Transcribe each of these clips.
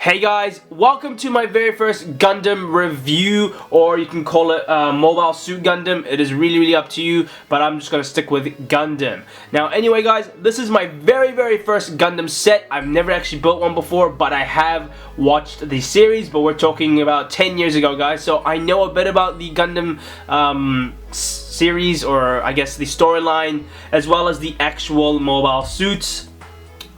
Hey guys, welcome to my very first Gundam review, or you can call it Mobile Suit Gundam. It is really up to you, but I'm just gonna stick with Gundam. Now anyway guys, this is my very first Gundam set. I've never actually built one before, but I have watched the series, but we're talking about 10 years ago guys, so I know a bit about the Gundam series, or I guess the storyline, as well as the actual mobile suits,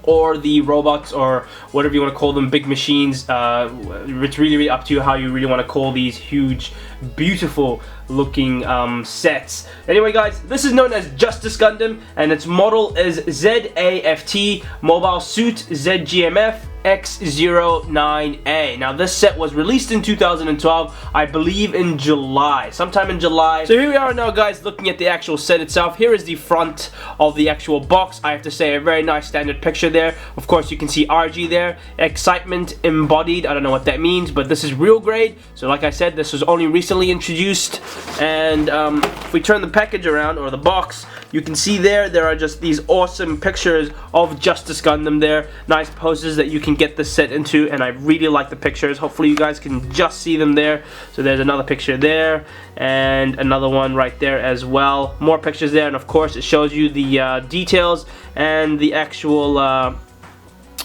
or the robots, or whatever you want to call them, big machines. It's really up to you how you really want to call these huge, beautiful looking sets. Anyway guys, this is known as Justice Gundam, and its model is ZAFT Mobile Suit ZGMF-X09A. Now this set was released in 2012, I believe in July, sometime in July. So here we are now guys, looking at the actual set itself. Here is the front of the actual box. I have to say, a very nice standard picture there. Of course you can see RG there, excitement embodied. I don't know what that means, but this is real grade. So like I said, this was only recently introduced. And if we turn the package around, or the box, you can see there are just these awesome pictures of Justice Gundam there. Nice poses that you can get this set into, and I really like the pictures. Hopefully you guys can just see them there. So there's another picture there, and another one right there as well. More pictures there, and of course it shows you the details and the actual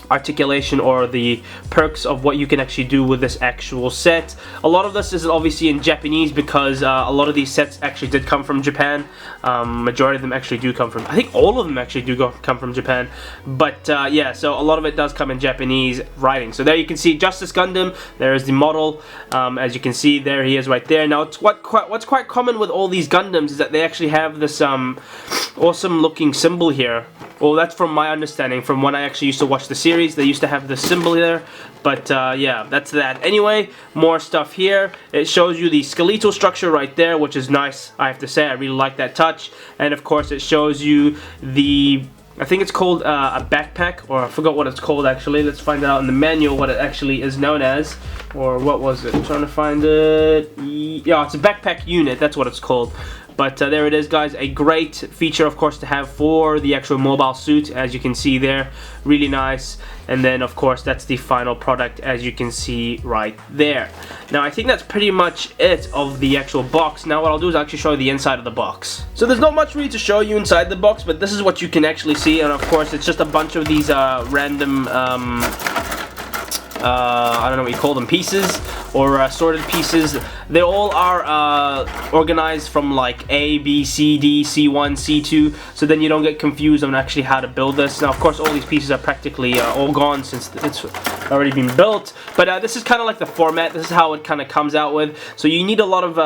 articulation, or the perks of what you can actually do with this actual set. A lot of this is obviously in Japanese, because a lot of these sets actually did come from Japan. Majority of them actually do come from, I think all of them actually do come from Japan, but yeah, so a lot of it does come in Japanese writing. So there you can see Justice Gundam. There is the model, as you can see, there he is right there. Now what's quite common with all these Gundams is that they actually have this awesome looking symbol here. Well, that's from my understanding, from when I actually used to watch the series. They used to have this symbol there, but yeah, that's that. Anyway, more stuff here. It shows you the skeletal structure right there, which is nice, I have to say. I really like that touch. And of course it shows you the, I think it's called a backpack, or I forgot what it's called actually. Let's find out in the manual what it actually is known as, or what was it? I'm trying to find it. Yeah, it's a backpack unit, that's what it's called. But there it is guys, a great feature of course to have for the actual mobile suit, as you can see there, really nice. And then of course that's the final product, as you can see right there. Now I think that's pretty much it of the actual box. Now what I'll do is actually show you the inside of the box. So there's not much really to show you inside the box, but this is what you can actually see, and of course it's just a bunch of these random I don't know what you call them, pieces, or assorted pieces. They all are organized from like A, B, C, D, C1, C2, so then you don't get confused on actually how to build this. Now of course all these pieces are practically all gone since it's already been built, but this is kind of like the format. This is how it kind of comes out with. So you need a lot of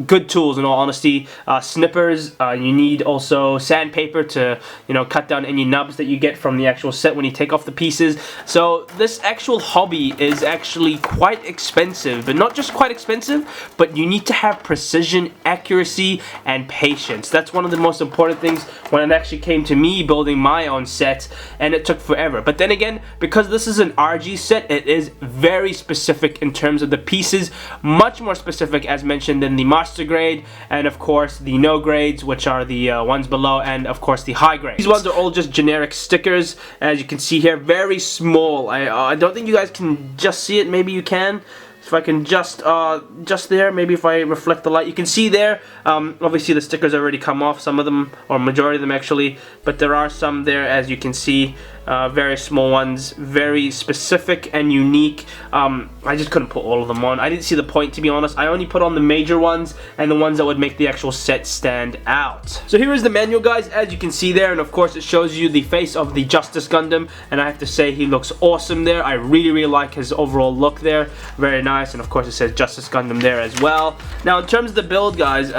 good tools, in all honesty. Snippers, you need also sandpaper to, you know, cut down any nubs that you get from the actual set when you take off the pieces. So this actual hobby is actually quite expensive, but not just quite expensive, but you need to have precision, accuracy, and patience. That's one of the most important things when it actually came to me building my own set, and it took forever. But then again, because this is an RG set, it is very specific in terms of the pieces, much more specific as mentioned than the master grade, and of course the no grades, which are the ones below, and of courst the high grades. These ones are all just generic stickers, as you can see here, very small. I don't think you guys can just see it. Maybe you can. If I can just there, maybe if I reflect the light, you can see there, obviously the stickers already come off, some of them, or majority of them actually, but there are some there, as you can see, very small ones, very specific and unique. I just couldn't put all of them on. I didn't see the point, to be honest. I only put on the major ones and the ones that would make the actual set stand out. So here is the manual guys, as you can see there, and of course it shows you the face of the Justice Gundam, and I have to say he looks awesome there. I really like his overall look there, very nice. And of course it says Justice Gundam there as well. Now in terms of the build guys,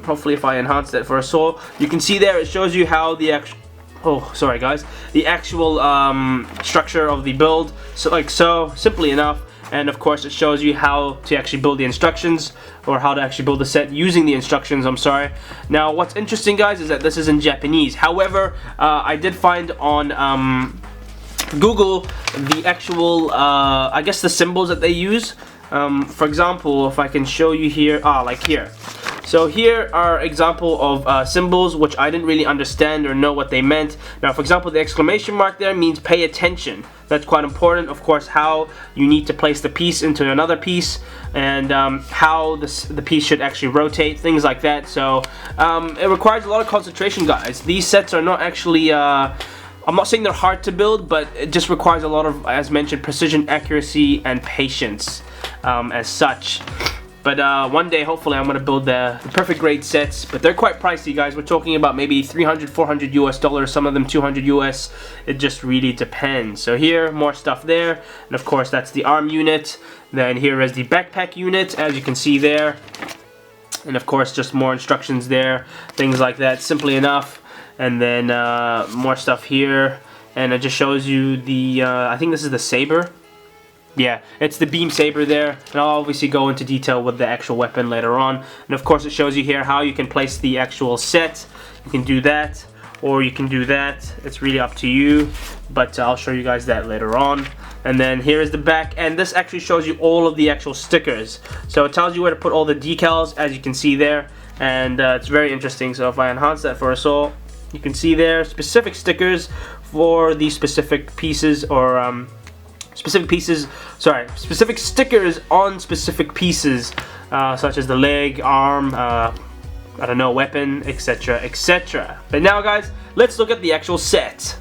hopefully if I enhance that for us all, you can see there it shows you how the actual, oh sorry guys, the actual structure of the build, so like so, simply enough. And of course it shows you how to actually build the instructions, or how to actually build the set using the instructions, I'm sorry. Now what's interesting guys is that this is in Japanese. However, I did find on Google the actual I guess the symbols that they use. For example, if I can show you here, like here. So here are example of symbols which I didn't really understand or know what they meant. Now, for example, the exclamation mark there means pay attention. That's quite important. Of course, how you need to place the piece into another piece, and how the piece should actually rotate, things like that. So it requires a lot of concentration, guys. These sets are not actually I'm not saying they're hard to build, but it just requires a lot of, as mentioned, precision, accuracy, and patience as such. But one day, hopefully, I'm going to build the perfect grade sets. But they're quite pricey, guys. We're talking about maybe $300, $400 US, some of them $200 US. It just really depends. So here, more stuff there. And of course, that's the arm unit. Then here is the backpack unit, as you can see there. And of course, just more instructions there. Things like that, simply enough. And then more stuff here. And it just shows you the, I think this is the saber. Yeah, it's the beam saber there, and I'll obviously go into detail with the actual weapon later on. And of course, it shows you here how you can place the actual set. You can do that, or you can do that. It's really up to you, but I'll show you guys that later on. And then here is the back, and this actually shows you all of the actual stickers. So it tells you where to put all the decals, as you can see there, and it's very interesting. So if I enhance that for us all, you can see there specific stickers for these specific pieces, or specific stickers on specific pieces, such as the leg, arm, I don't know, weapon, etc, etc. But now, guys, let's look at the actual set.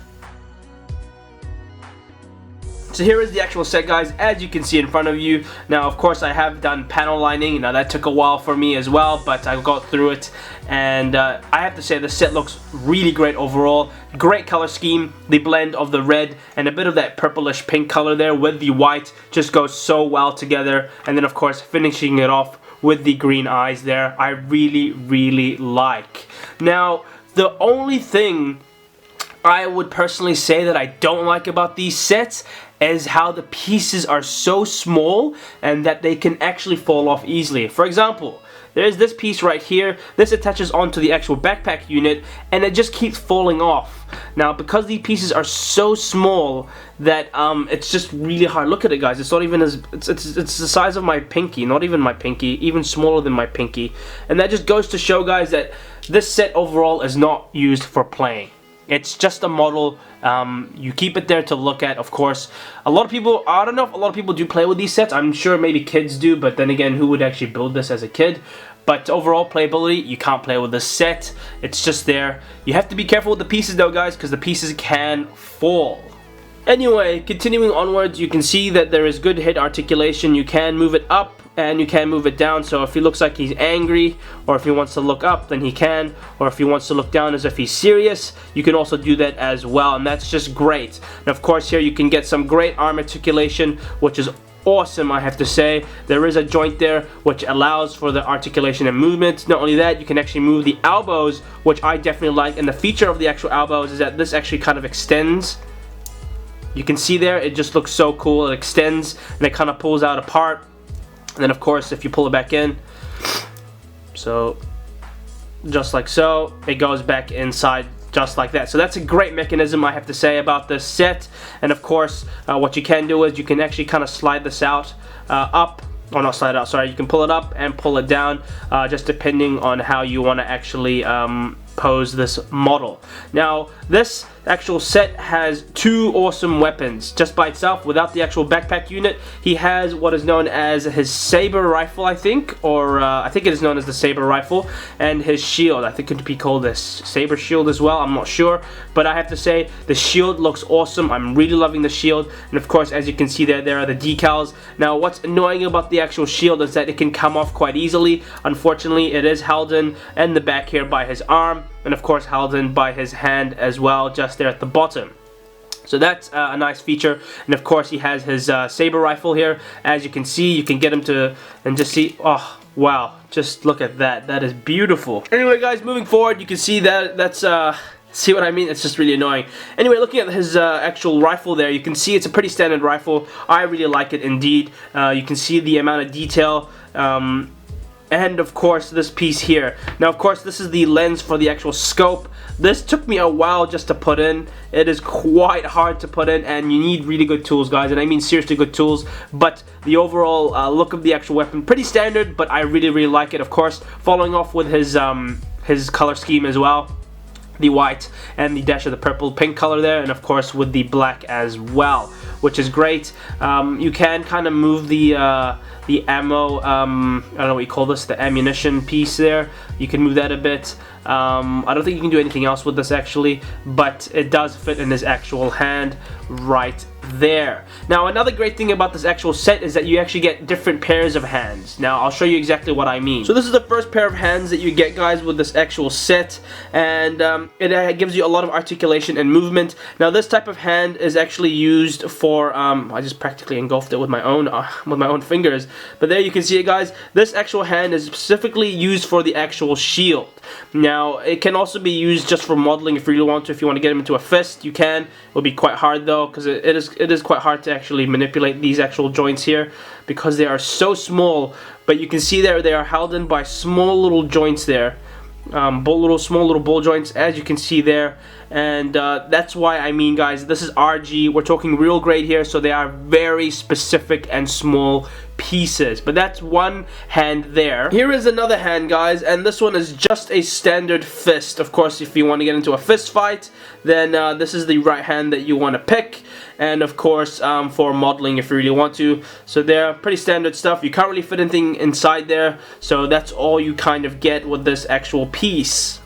So here is the actual set, guys, as you can see in front of you. Now, of course, I have done panel lining. Now, that took a while for me as well, but I got through it. And I have to say, the set looks really great overall. Great color scheme. The blend of the red and a bit of that purplish pink color there with the white just goes so well together. And then, of course, finishing it off with the green eyes there, I really, really like. Now, the only thing I would personally say that I don't like about these sets is how the pieces are so small and that they can actually fall off easily. For example, there's this piece right here. This attaches onto the actual backpack unit, and it just keeps falling off. Now, because these pieces are so small that it's just really hard. Look at it, guys. It's not even as it's the size of my pinky, not even my pinky, even smaller than my pinky. And that just goes to show, guys, that this set overall is not used for playing. It's just a model. You keep it there to look at, of course. A lot of people, I don't know if a lot of people do play with these sets. I'm sure maybe kids do, but then again, who would actually build this as a kid? But overall playability, you can't play with this set. It's just there. You have to be careful with the pieces though, guys, because the pieces can fall. Anyway, continuing onwards, you can see that there is good head articulation. You can move it up and you can move it down. So if he looks like he's angry, or if he wants to look up, then he can. Or if he wants to look down as if he's serious, you can also do that as well. And that's just great. And of course, here you can get some great arm articulation, which is awesome, I have to say. There is a joint there which allows for the articulation and movement. Not only that, you can actually move the elbows, which I definitely like. And the feature of the actual elbows is that this actually kind of extends. You can see there, it just looks so cool. It extends and it kind of pulls out apart. And then of course, if you pull it back in, so just like so, it goes back inside just like that. So that's a great mechanism, I have to say, about this set. And of course, what you can do is you can actually kind of slide this out up. Oh, not slide it out, sorry. You can pull it up and pull it down, just depending on how you want to actually pose this model. Now, this actual set has two awesome weapons just by itself without the actual backpack unit. He has what is known as his saber rifle, I think, or I think it is known as the saber rifle, and his shield. I think it could be called this saber shield as well. I'm not sure, but I have to say the shield looks awesome. I'm really loving the shield, and of course, as you can see there are the decals. Now, what's annoying about the actual shield is that it can come off quite easily. Unfortunately, it is held in the back here by his arm, and of course held in by his hand as well, just there at the bottom. So that's a nice feature. And of course he has his saber rifle here. As you can see, you can get him to, and just see, oh wow, just look at that. That is beautiful. Anyway, guys, moving forward, you can see that that's see what I mean? It's just really annoying. Anyway, looking at his actual rifle there, you can see it's a pretty standard rifle. I really like it indeed. You can see the amount of detail and of course this piece here. Now of course this is the lens for the actual scope. This took me a while just to put in. It is quite hard to put in, and you need really good tools, guys, and I mean seriously good tools. But the overall look of the actual weapon, pretty standard, but I really like it. Of course, following off with his color scheme as well, the white and the dash of the purple pink color there, and of course with the black as well, which is great. You can kind of move the ammo, I don't know what you call this, the ammunition piece there. You can move that a bit. I don't think you can do anything else with this actually, but it does fit in his actual hand right there. Now another great thing about this actual set is that you actually get different pairs of hands. Now I'll show you exactly what I mean. So this is the first pair of hands that you get, guys, with this actual set, and it gives you a lot of articulation and movement. Now this type of hand is actually used for I just practically engulfed it with my own fingers, but there you can see it, guys. This actual hand is specifically used for the actual shield. Now it can also be used just for modeling if you really want to. If you want to get him into a fist, you can. It will be quite hard though, because it is quite hard to actually manipulate these actual joints here because they are so small. But you can see there they are held in by small little joints there, small little ball joints, as you can see there. And that's why I mean, guys, this is RG. We're talking real grade here, so they are very specific and small pieces. But that's one hand there. Here is another hand, guys, and this one is just a standard fist. Of course, if you want to get into a fist fight, then this is the right hand that you want to pick. And of course, for modeling if you really want to. So they're pretty standard stuff. You can't really fit anything inside there, so that's all you kind of get with this actual piece.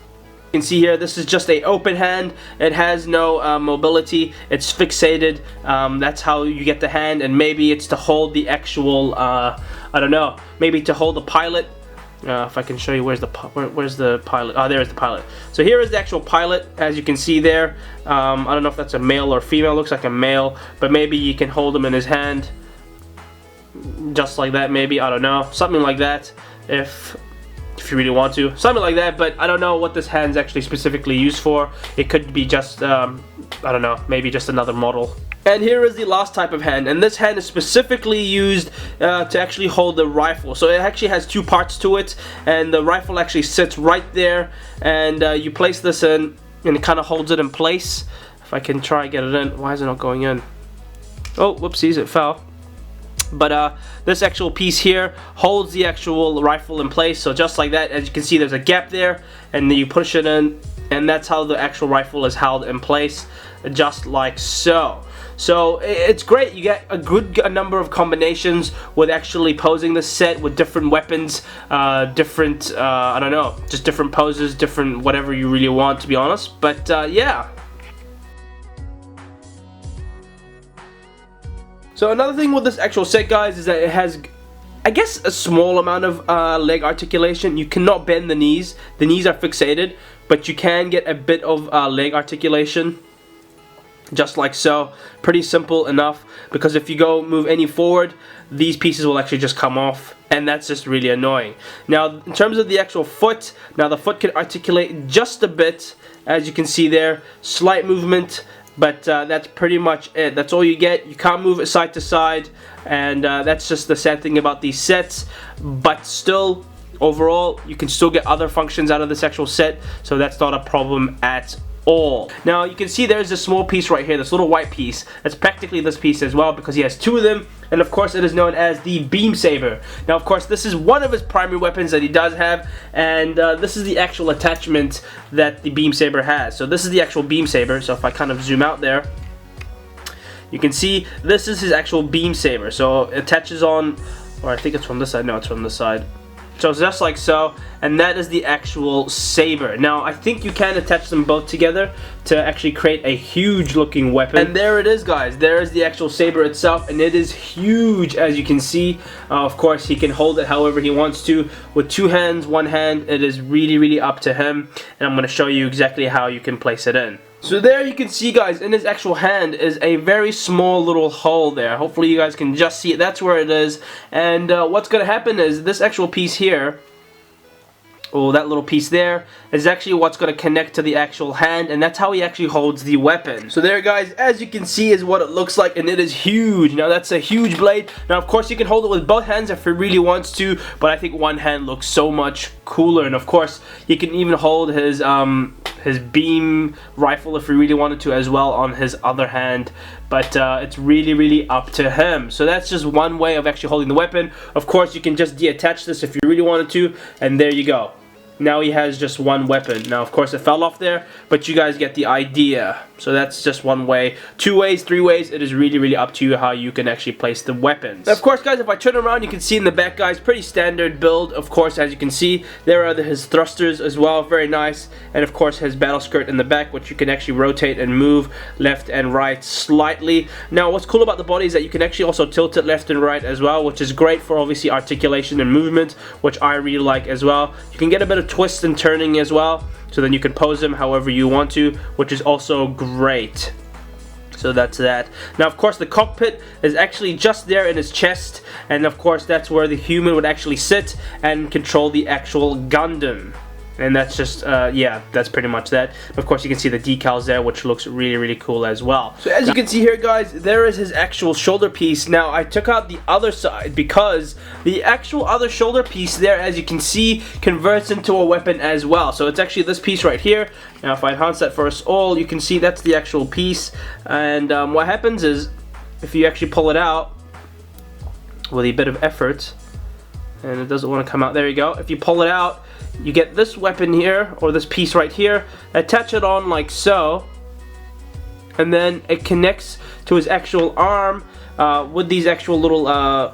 You can see here, this is just a open hand. It has no mobility. It's fixated. That's how you get the hand, and maybe it's to hold the actual I don't know, maybe to hold the pilot. If I can show you, where's the pilot? Oh, there's the pilot. So here is the actual pilot, as you can see there. I don't know if that's a male or female. Looks like a male, but maybe you can hold him in his hand just like that, maybe. I don't know, something like that, if you really want to, something like that. But I don't know what this hand's actually specifically used for. It could be just I don't know, maybe just another model. And here is the last type of hand, and this hand is specifically used to actually hold the rifle. So it actually has two parts to it, and the rifle actually sits right there, and you place this in, and it kind of holds it in place. If I can try and get it in. Why is it not going in? Oh, whoopsies, it fell. But this actual piece here holds the actual rifle in place. So just like that, as you can see, there's a gap there, and then you push it in, and that's how the actual rifle is held in place, just like so. So it's great. You get a number of combinations with actually posing this set with different weapons, different I don't know, just different poses, different whatever you really want, to be honest. But yeah. So another thing with this actual set, guys, is that it has, I guess, a small amount of leg articulation. You cannot bend the knees. The knees are fixated, but you can get a bit of leg articulation, just like so. Pretty simple enough, because if you move any forward, these pieces will actually just come off, and that's just really annoying. Now in terms of the actual foot, now the foot can articulate just a bit, as you can see there, slight movement, but that's pretty much it. That's all you get. You can't move it side to side, and that's just the sad thing about these sets. But still, overall, you can still get other functions out of this actual set, so that's not a problem at all. Now you can see there's a small piece right here, this little white piece. That's practically this piece as well, because he has two of them, and of course it is known as the beam saber. Now of course this is one of his primary weapons that he does have, and this is the actual attachment that the beam saber has. So this is the actual beam saber. So if I kind of zoom out there, you can see this is his actual beam saber. So it attaches on, or I think it's from this side. No, it's from this side. So it's just like so, and that is the actual saber. Now I think you can attach them both together to actually create a huge looking weapon. And there it is, guys. There is the actual saber itself, and it is huge, as you can see. Of course he can hold it however he wants to, with two hands, one hand. It is really up to him, and I'm going to show you exactly how you can place it in. So there you can see, guys, in his actual hand is a very small little hole there. Hopefully you guys can just see it. That's where it is. And what's going to happen is this actual piece here Oh, that little piece there is actually what's going to connect to the actual hand, and that's how he actually holds the weapon. So there, guys, as you can see is what it looks like, and it is huge. Now that's a huge blade. Now of course you can hold it with both hands if he really wants to, but I think one hand looks so much cooler. And of course you can even hold his beam rifle if he really wanted to as well on his other hand, but it's really up to him. So that's just one way of actually holding the weapon. Of course you can just deattach this if you really wanted to, and there you go. Now he has just one weapon. Now of course it fell off there, but you guys get the idea. So that's just one way. 2 ways, 3 ways, it is really up to you how you can actually place the weapons. Now, of course guys, if I turn around you can see in the back, guys, pretty standard build. Of course, as you can see, there are his thrusters as well, very nice. And of course his battle skirt in the back, which you can actually rotate and move left and right slightly. Now what's cool about the body is that you can actually also tilt it left and right as well, which is great for obviously articulation and movement, which I really like as well. You can get a bit of twist and turning as well, so then you can pose him however you want to, which is also great. So that's that. Now of course the cockpit is actually just there in his chest, and of course that's where the human would actually sit and control the actual Gundam. And that's just, yeah, that's pretty much that. Of course you can see the decals there, which looks really cool as well. So as you can see here, guys, there is his actual shoulder piece. Now I took out the other side because the actual other shoulder piece there, as you can see, converts into a weapon as well. So it's actually this piece right here. Now if I enhance that for us all, you can see that's the actual piece. And what happens is, if you actually pull it out with a bit of effort, and it doesn't want to come out, there you go. If you pull it out, you get this weapon here, or this piece right here, attach it on like so, and then it connects to his actual arm with these actual little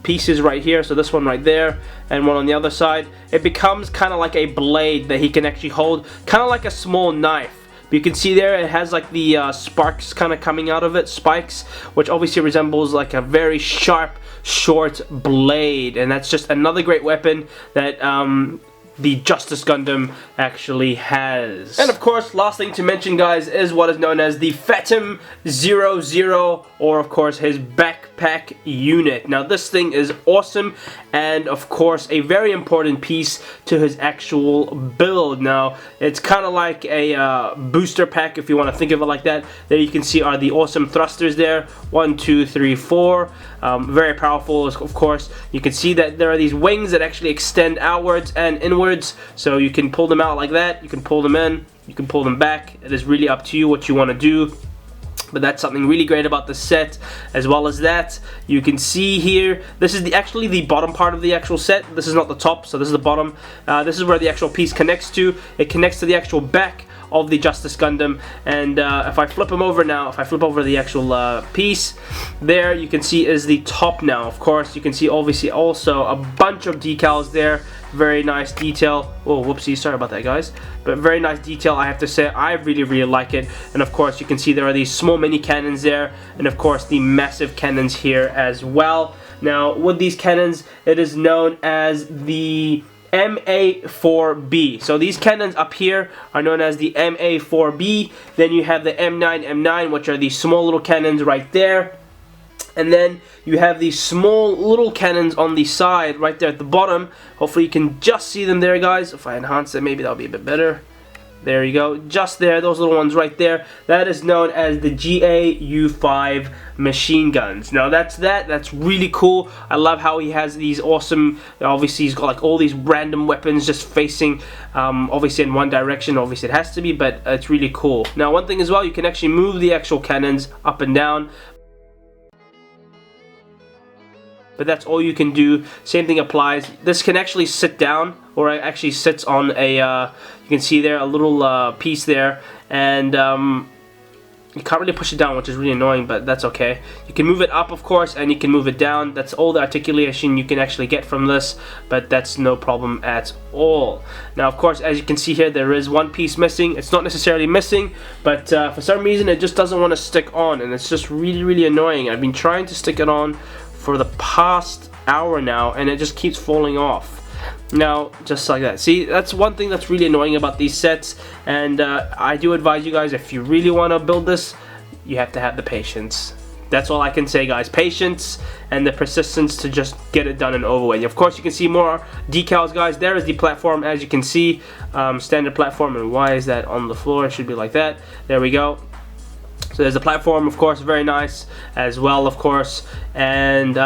pieces right here. So this one right there and one on the other side. It becomes kind of like a blade that he can actually hold, kind of like a small knife. You can see there it has like the sparks kind of coming out of it, spikes, which obviously resembles like a very sharp, short blade, and that's just another great weapon that the Justice Gundam actually has. And of course, last thing to mention, guys, is what is known as the Phantom 00, or of course his backpack unit. Now this thing is awesome, and of course a very important piece to his actual build. Now it's kind of like a booster pack, if you want to think of it like that. There you can see are the awesome thrusters there, 1, 2, 3, 4. Very powerful, of course. You can see that there are these wings that actually extend outwards and inwards, so you can pull them out like that, you can pull them in, you can pull them back. It is really up to you what you want to do. But that's something really great about the set. As well as that, you can see here, this is actually the bottom part of the actual set. This is not the top, so this is the bottom. This is where the actual piece connects to. It connects to the actual back of the Justice Gundam, and if I flip him over now, if I flip over the actual piece, there you can see is the top now. Of course, you can see obviously also a bunch of decals there. Very nice detail. Oh, whoopsie, sorry about that, guys. But very nice detail, I have to say. I really like it. And of course, you can see there are these small mini cannons there, and of course the massive cannons here as well. Now, with these cannons, it is known as the MA4B. So these cannons up here are known as the MA4B. Then you have the M9, which are these small little cannons right there. And then you have these small little cannons on the side right there at the bottom. Hopefully you can just see them there, guys. If I enhance it, maybe that'll be a bit better. There you go, just there, those little ones right there. That is known as the GAU-5 machine guns. Now that's really cool. I love how he has these awesome, obviously he's got like all these random weapons just facing obviously in one direction. Obviously it has to be, but it's really cool. Now one thing as well, you can actually move the actual cannons up and down. But that's all you can do. Same thing applies. This can actually sit down, or it actually sits on a, you can see there a little piece there, and you can't really push it down, which is really annoying, but that's okay. You can move it up, of course, and you can move it down. That's all the articulation you can actually get from this, but that's no problem at all. Now, of course, as you can see here, there is one piece missing. It's not necessarily missing, but for some reason it just doesn't want to stick on, and it's just really annoying. I've been trying to stick it on for the past hour now, and it just keeps falling off. Now, just like that. See, that's one thing that's really annoying about these sets, and I do advise you guys, if you really want to build this, you have to have the patience. that's all I can say, guys. Patience and the persistence to just get it done and over with. Of course, you can see more decals, guys. There is the platform, as you can see, standard platform. And why is that on the floor? It should be like that. There we go. So there's a platform, of course, very nice as well, of course. And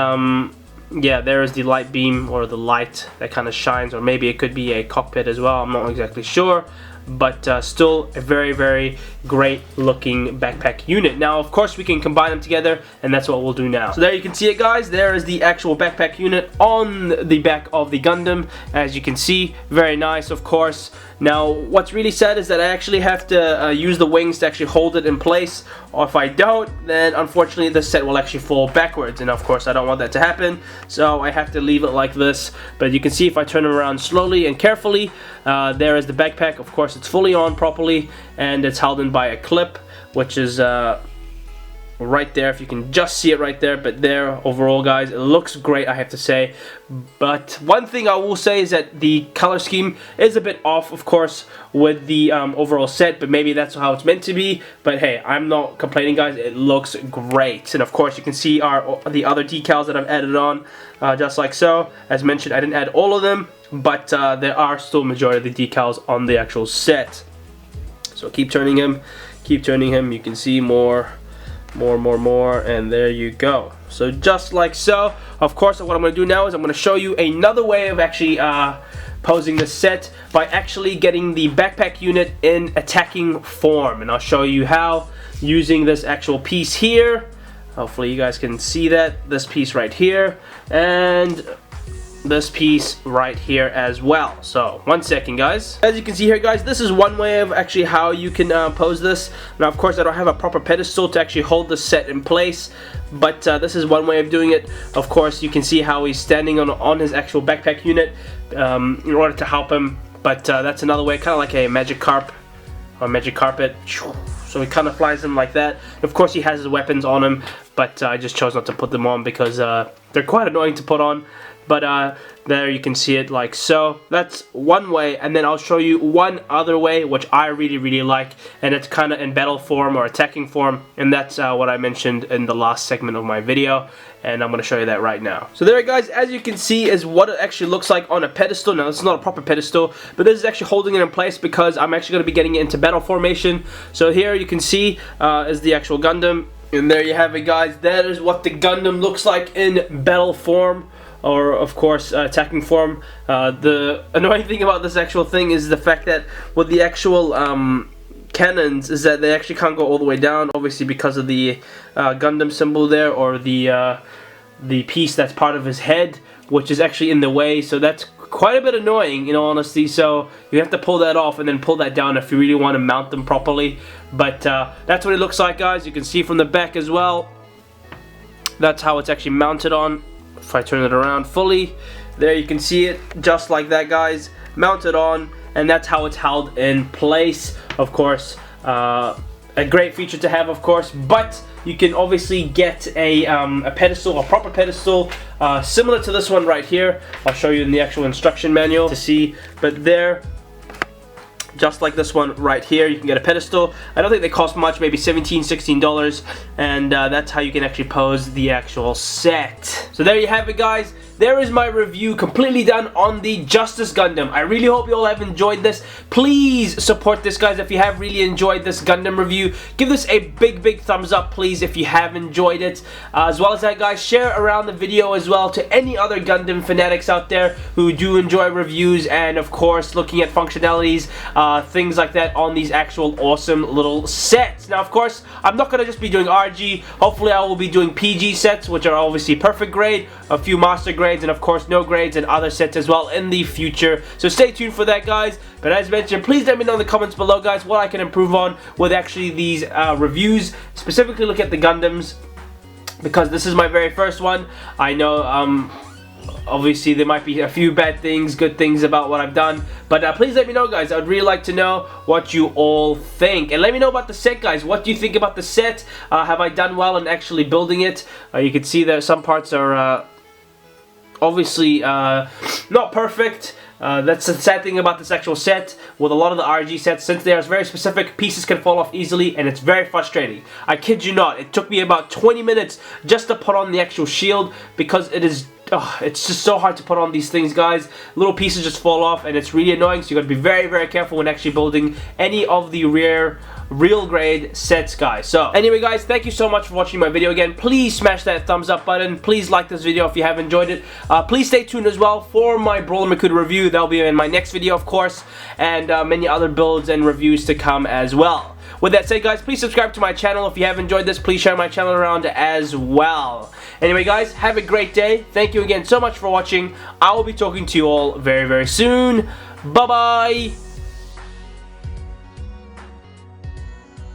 yeah, there is the light beam, or the light that kind of shines, or maybe it could be a cockpit as well. I'm not exactly sure, but still a very, very great looking backpack unit. Now, of course, we can combine them together, and that's what we'll do now. So there you can see it, guys. There is the actual backpack unit on the back of the Gundam, as you can see. Very nice, of course. Now, what's really sad is that I actually have to use the wings to actually hold it in place, or if I don't, then unfortunately the set will actually fall backwards, and of course I don't want that to happen, so I have to leave it like this. But you can see if I turn it around slowly and carefully, there is the backpack. Of course, it's fully on properly, and it's held in by a clip, which is right there, if you can just see it right there. But there, overall, guys, it looks great, I have to say. But one thing I will say is that the color scheme is a bit off, of course, with the overall set, but maybe that's how it's meant to be. But hey, I'm not complaining, guys. It looks great. And of course, you can see the other decals that I've added on, just like so. As mentioned, I didn't add all of them, but there are still majority of the decals on the actual set. So keep turning him, you can see more, and there you go. So just like so. Of course, what I'm going to do now is I'm going to show you another way of actually posing the set by actually getting the backpack unit in attacking form, and I'll show you how, using this actual piece here. Hopefully you guys can see that, this piece right here, and this piece right here as well. So 1 second, guys. As you can see here, guys, this is one way of actually how you can pose this. Now, of course, I don't have a proper pedestal to actually hold the set in place, but this is one way of doing it. Of course, you can see how he's standing on his actual backpack unit in order to help him. But that's another way, kind of like a magic carp or magic carpet. So he kind of flies him like that. Of course, he has his weapons on him, but I just chose not to put them on because they're quite annoying to put on. But there you can see it like so. That's one way, and then I'll show you one other way which I really like, and it's kind of in battle form or attacking form, and that's what I mentioned in the last segment of my video, and I'm going to show you that right now. So there, guys, as you can see is what it actually looks like on a pedestal. Now, this is not a proper pedestal, but this is actually holding it in place because I'm actually going to be getting it into battle formation. So here you can see is the actual Gundam, and there you have it, guys. That is what the Gundam looks like in battle form, or of course attacking form. The annoying thing about this actual thing is the fact that with the actual cannons is that they actually can't go all the way down, obviously because of the Gundam symbol there, or the piece that's part of his head, which is actually in the way. So that's quite a bit annoying, in all honesty. So you have to pull that off and then pull that down if you really want to mount them properly. But that's what it looks like, guys. You can see from the back as well. That's how it's actually mounted on. If I turn it around fully, there you can see it just like that, guys, mounted on, and that's how it's held in place. Of course, a great feature to have, of course, but you can obviously get a pedestal, a proper pedestal, similar to this one right here. I'll show you in the actual instruction manual to see, but there, just like this one right here, you can get a pedestal. I don't think they cost much, maybe $17, $16, and that's how you can actually pose the actual set. So there you have it, guys. There is my review completely done on the Justice Gundam. I really hope you all have enjoyed this. Please support this, guys. If you have really enjoyed this Gundam review, give this a big thumbs up, please, if you have enjoyed it. As well as that, guys, share around the video as well to any other Gundam fanatics out there who do enjoy reviews and, of course, looking at functionalities, things like that on these actual awesome little sets. Now, of course, I'm not going to just be doing RG. Hopefully, I will be doing PG sets, which are obviously perfect grade, a few master grades, and of course no grades and other sets as well in the future. So stay tuned for that, guys. But as mentioned, please let me know in the comments below, guys, what I can improve on with actually these reviews. Specifically look at the Gundams, because this is my very first one. I know obviously there might be a few bad things, good things about what I've done, but please let me know, guys. I'd really like to know what you all think, and let me know about the set, guys. What do you think about the set? Have I done well in actually building it? You can see that some parts are obviously not perfect, That's the sad thing about this actual set. With a lot of the RG sets, since they are very specific, pieces can fall off easily, and it's very frustrating. I kid you not, it took me about 20 minutes just to put on the actual shield, because it is it's just so hard to put on these things, guys. Little pieces just fall off, and it's really annoying, so you gotta be very, very careful when actually building any of the real grade sets, guys. So anyway, guys, thank you so much for watching my video again. Please smash that thumbs up button. Please like this video if you have enjoyed it. Please stay tuned as well for my Brawler Makuta review. That'll be in my next video, of course, and many other builds and reviews to come as well. With that said, guys, please subscribe to my channel. If you have enjoyed this, please share my channel around as well. Anyway, guys, have a great day. Thank you again so much for watching. I will be talking to you all very, very soon. Bye-bye.